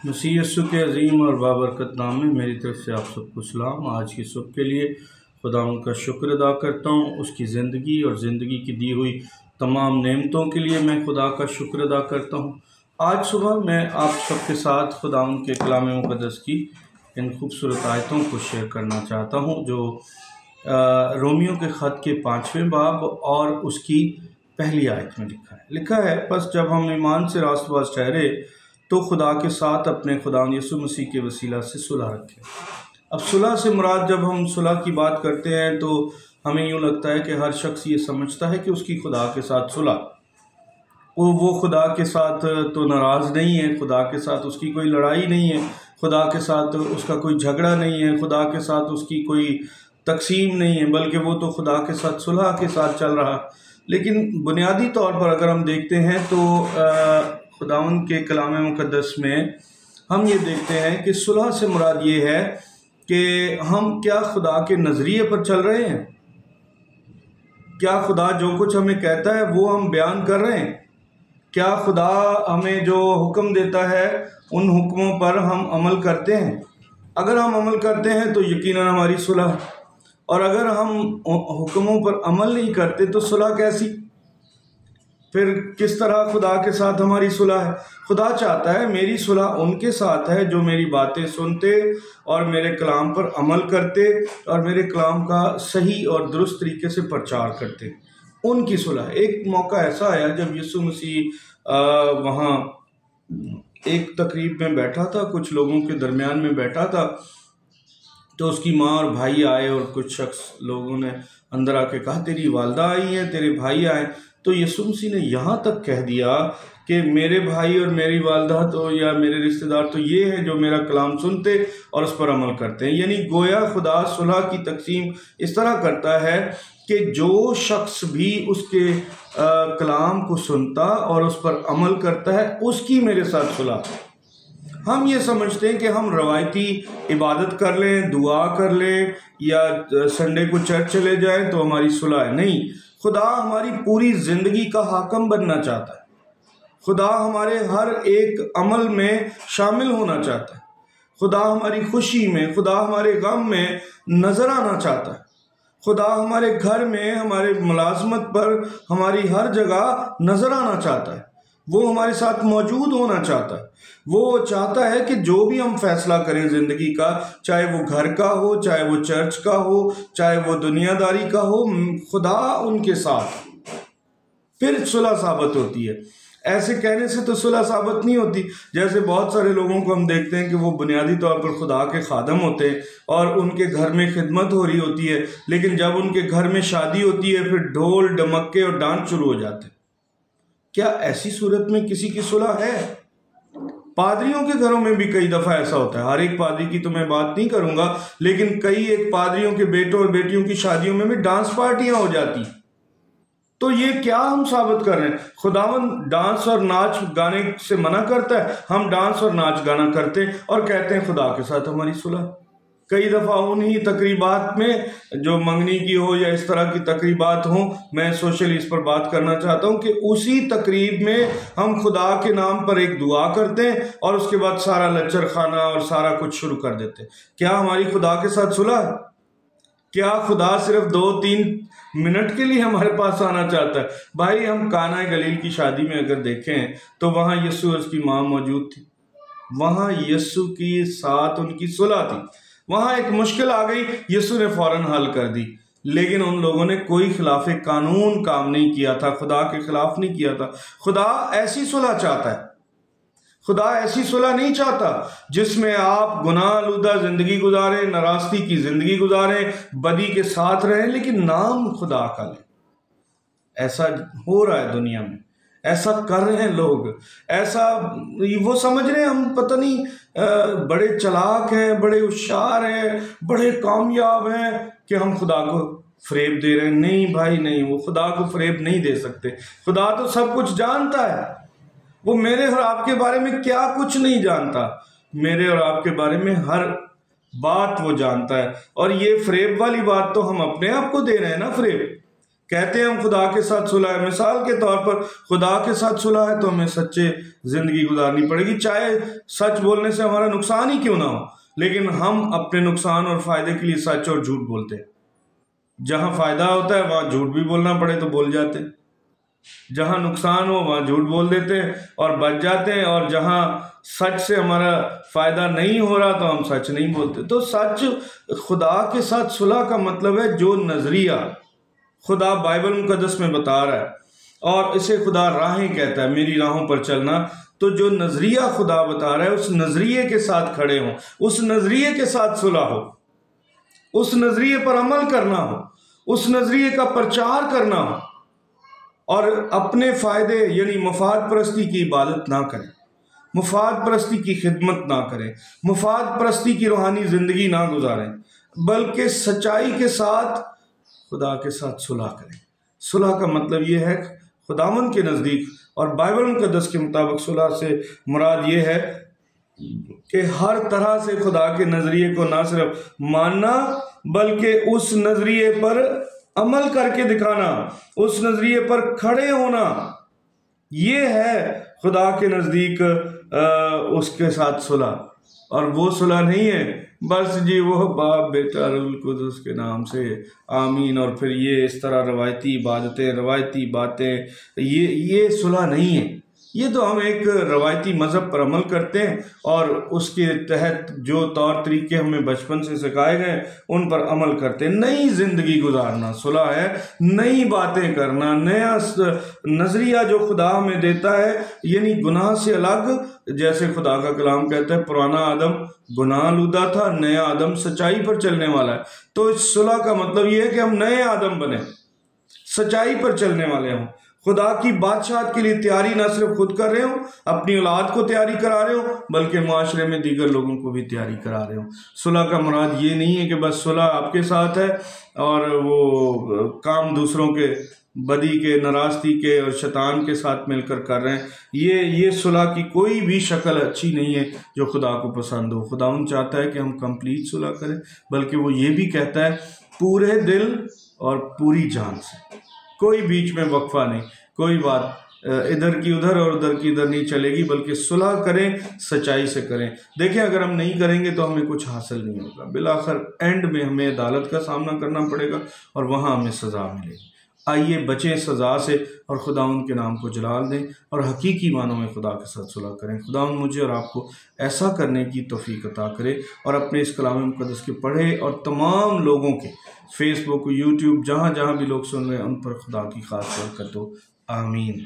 मसीह यस्सु के अज़ीम और बाबरकत नाम में मेरी तरफ से आप सबको सलाम। आज की सुबह के लिए खुदा उनका शुक्र अदा करता हूँ। उसकी ज़िंदगी और ज़िंदगी की दी हुई तमाम नेमतों के लिए मैं खुदा का शुक्र अदा करता हूँ। आज सुबह मैं आप सबके साथ खुदा उनके कलाम मुक़द्दस की इन खूबसूरत आयतों को शेयर करना चाहता हूँ जो रोमियो के ख़त के 5वें बाब और उसकी पहली आयत में लिखा है बस जब हम ईमान से रास्तबाज़ ठहरे तो खुदा के साथ अपने खुदा यीशु मसीह के वसीला से सुलह रखें। अब सुलह से मुराद जब हम सुलह की बात करते हैं तो हमें यूँ लगता है कि हर शख्स ये समझता है कि उसकी खुदा के साथ सुलह, वो खुदा के साथ तो नाराज़ नहीं है, खुदा के साथ उसकी कोई लड़ाई नहीं है, खुदा के साथ उसका कोई झगड़ा नहीं है, खुदा के साथ उसकी कोई तकसीम नहीं है, बल्कि वो तो खुदा के साथ सुलह के साथ चल रहा। लेकिन बुनियादी तौर पर अगर हम देखते हैं तो खुदावन के कलाम मुक़द्दस में हम ये देखते हैं कि सुलह से मुराद ये है कि हम क्या खुदा के नज़रिए पर चल रहे हैं, क्या खुदा जो कुछ हमें कहता है वो हम बयान कर रहे हैं, क्या खुदा हमें जो हुक्म देता है उन हुक्मों पर हम अमल करते हैं। अगर हम अमल करते हैं तो यकीनन हमारी सुलह, और अगर हम हुक्मों पर अमल नहीं करते तो सुलह कैसी, फिर किस तरह खुदा के साथ हमारी सुलह है। खुदा चाहता है मेरी सुलह उनके साथ है जो मेरी बातें सुनते और मेरे कलाम पर अमल करते और मेरे कलाम का सही और दुरुस्त तरीके से प्रचार करते, उनकी सुलह। एक मौका ऐसा आया जब यीशु मसीह वहाँ एक तकरीब में बैठा था, कुछ लोगों के दरमियान में बैठा था, तो उसकी माँ और भाई आए और कुछ शख्स लोगों ने अंदर आके कहा तेरी वालदा आई है, तेरे भाई आए। तो यीशु मसीह ने यहाँ तक कह दिया कि मेरे भाई और मेरी वालदा तो या मेरे रिश्तेदार तो ये हैं जो मेरा कलाम सुनते और उस पर अमल करते हैं। यानी गोया खुदा सुलह की तकसीम इस तरह करता है कि जो शख्स भी उसके कलाम को सुनता और उस पर अमल करता है उसकी मेरे साथ सुलह। हम ये समझते हैं कि हम रवायती इबादत कर लें, दुआ कर लें या संडे को चर्च चले जाएं तो हमारी सुलह है। नहीं, खुदा हमारी पूरी ज़िंदगी का हाकम बनना चाहता है। खुदा हमारे हर एक अमल में शामिल होना चाहता है। खुदा हमारी खुशी में, खुदा हमारे गम में नज़र आना चाहता है। खुदा हमारे घर में, हमारे मुलाजमत पर, हमारी हर जगह नज़र आना चाहता है। वो हमारे साथ मौजूद होना चाहता है। वो चाहता है कि जो भी हम फैसला करें ज़िंदगी का, चाहे वो घर का हो, चाहे वो चर्च का हो, चाहे वो दुनियादारी का हो, खुदा उनके साथ, फिर सुलह साबित होती है। ऐसे कहने से तो सुलह साबित नहीं होती। जैसे बहुत सारे लोगों को हम देखते हैं कि वो बुनियादी तौर पर खुदा के खादम होते हैं और उनके घर में खिदमत हो रही होती है, लेकिन जब उनके घर में शादी होती है फिर ढोल डमक्के और डांस शुरू हो जाते हैं। क्या ऐसी सूरत में किसी की सुलह है? पादरियों के घरों में भी कई दफ़ा ऐसा होता है। हर एक पादरी की तो मैं बात नहीं करूंगा, लेकिन कई एक पादरियों के बेटों और बेटियों की शादियों में भी डांस पार्टियां हो जाती। तो ये क्या हम साबित कर रहे हैं? खुदावन डांस और नाच गाने से मना करता है, हम डांस और नाच गाना करते हैं और कहते हैं खुदा के साथ हमारी सुलह। कई दफ़ा उन्हीं तकरीबात में जो मंगनी की हो या इस तरह की तकरीबात हो, मैं सोशली इस पर बात करना चाहता हूं कि उसी तकरीब में हम खुदा के नाम पर एक दुआ करते हैं और उसके बाद सारा लच्चर खाना और सारा कुछ शुरू कर देते हैं। क्या हमारी खुदा के साथ सुलह? क्या खुदा सिर्फ 2-3 मिनट के लिए हमारे पास आना चाहता है? भाई, हम काना गलील की शादी में अगर देखें तो वहाँ यीशु और उसकी माँ मौजूद थी, वहाँ यीशु के साथ उनकी सुलह थी। वहाँ एक मुश्किल आ गई, यीशु ने फौरन हल कर दी, लेकिन उन लोगों ने कोई खिलाफे कानून काम नहीं किया था, खुदा के खिलाफ नहीं किया था। खुदा ऐसी सुलह चाहता है। खुदा ऐसी सुलह नहीं चाहता जिसमें आप गुनाह आलूदा जिंदगी गुजारें, नाराज़गी की जिंदगी गुजारें, बदी के साथ रहें, लेकिन नाम खुदा का लें। ऐसा हो रहा है दुनिया में, ऐसा कर रहे हैं लोग, ऐसा वो समझ रहे हैं हम पता नहीं बड़े चालाक हैं, बड़े होशियार हैं, बड़े कामयाब हैं कि हम खुदा को फरेब दे रहे हैं। नहीं भाई नहीं, वो खुदा को फरेब नहीं दे सकते। खुदा तो सब कुछ जानता है। वो मेरे और आपके बारे में क्या कुछ नहीं जानता? मेरे और आपके बारे में हर बात वो जानता है। और ये फरेब वाली बात तो हम अपने आप को दे रहे हैं ना फरेब। कहते हैं हम खुदा के साथ सुलह है, मिसाल के तौर पर खुदा के साथ सुलह है तो हमें सच्चे ज़िंदगी गुजारनी पड़ेगी, चाहे सच बोलने से हमारा नुकसान ही क्यों ना हो, लेकिन हम अपने नुकसान और फ़ायदे के लिए सच और झूठ बोलते हैं। जहाँ फ़ायदा होता है वहाँ झूठ भी बोलना पड़े तो बोल जाते हैं, जहाँ नुकसान हो वहाँ झूठ बोल देते हैं और बच जाते हैं, और जहाँ सच से हमारा फ़ायदा नहीं हो रहा तो हम सच नहीं बोलते। तो सच, खुदा के साथ सुलह का मतलब है जो नज़रिया खुदा बाइबल मुकद्दस में बता रहा है, और इसे खुदा राहें कहता है, मेरी राहों पर चलना। तो जो नज़रिया खुदा बता रहा है उस नज़रिए के साथ खड़े हों, उस नज़रिए के साथ सुलह हो, उस नज़रिए पर अमल करना हो, उस नज़रिए का प्रचार करना हो, और अपने फ़ायदे यानी मुफाद परस्ती की इबादत ना करें, मुफाद परस्ती की खिदमत ना करें, मुफाद परस्ती की रूहानी ज़िंदगी ना गुजारें, बल्कि सच्चाई के साथ खुदा के साथ सुलह करें। सुलह का मतलब ये है खुदावंद के नज़दीक और बाइबल मुकद्दस के मुताबिक सुलह से मुराद ये है कि हर तरह से खुदा के नज़रिए को ना सिर्फ मानना बल्कि उस नज़रिए पर अमल करके दिखाना, उस नज़रिए पर खड़े होना, ये है खुदा के नज़दीक उसके साथ सुलह। और वो सुलह नहीं है बस जी वो बाप बेटा रूहुल कुद्दुस के नाम से आमीन, और फिर ये इस तरह रवायती इबादतें, रवायती बातें, ये सुलह नहीं है। ये तो हम एक रवायती मज़हब पर अमल करते हैं और उसके तहत जो तौर तरीके हमें बचपन से सिखाए गए उन पर अमल करते हैं। नई ज़िंदगी गुजारना सुलह है, नई बातें करना, नया नज़रिया जो खुदा हमें देता है, यानी गुनाह से अलग। जैसे खुदा का कलाम कहता है पुराना आदम गुनाह आलूदा था, नया आदम सच्चाई पर चलने वाला है। तो इस सुलह का मतलब ये है कि हम नए आदम बने, सच्चाई पर चलने वाले हों, खुदा की बादशाहत के लिए तैयारी ना सिर्फ खुद कर रहे हो, अपनी औलाद को तैयारी करा रहे हो, बल्कि माशरे में दीगर लोगों को भी तैयारी करा रहे हो। सुलह का मुराद ये नहीं है कि बस सुलह आपके साथ है और वो काम दूसरों के, बदी के, नाराज़गी के और शैतान के साथ मिलकर कर रहे हैं। ये सुलह की कोई भी शक्ल अच्छी नहीं है जो खुदा को पसंद हो। खुदावंद चाहता है कि हम कंप्लीट सुलह करें, बल्कि वो ये भी कहता है पूरे दिल और पूरी जान से, कोई बीच में वक्फा नहीं, कोई बात इधर की उधर और उधर की इधर नहीं चलेगी, बल्कि सुलह करें, सच्चाई से करें। देखें अगर हम नहीं करेंगे तो हमें कुछ हासिल नहीं होगा, बिलाखिर एंड में हमें अदालत का सामना करना पड़ेगा और वहाँ हमें सज़ा मिलेगी। आइए बचें सज़ा से और खुदावंद के नाम को जलाल दें और हकीकी मानों में खुदा के साथ सुलह करें। खुदावंद मुझे और आपको ऐसा करने की तौफीक अता करे और अपने इस कलाम मुक़द्दस के पढ़े और तमाम लोगों के फेसबुक, यूट्यूब, जहाँ जहाँ भी लोग सुन रहे हैं उन पर खुदा की खास बरकत हो। आमीन।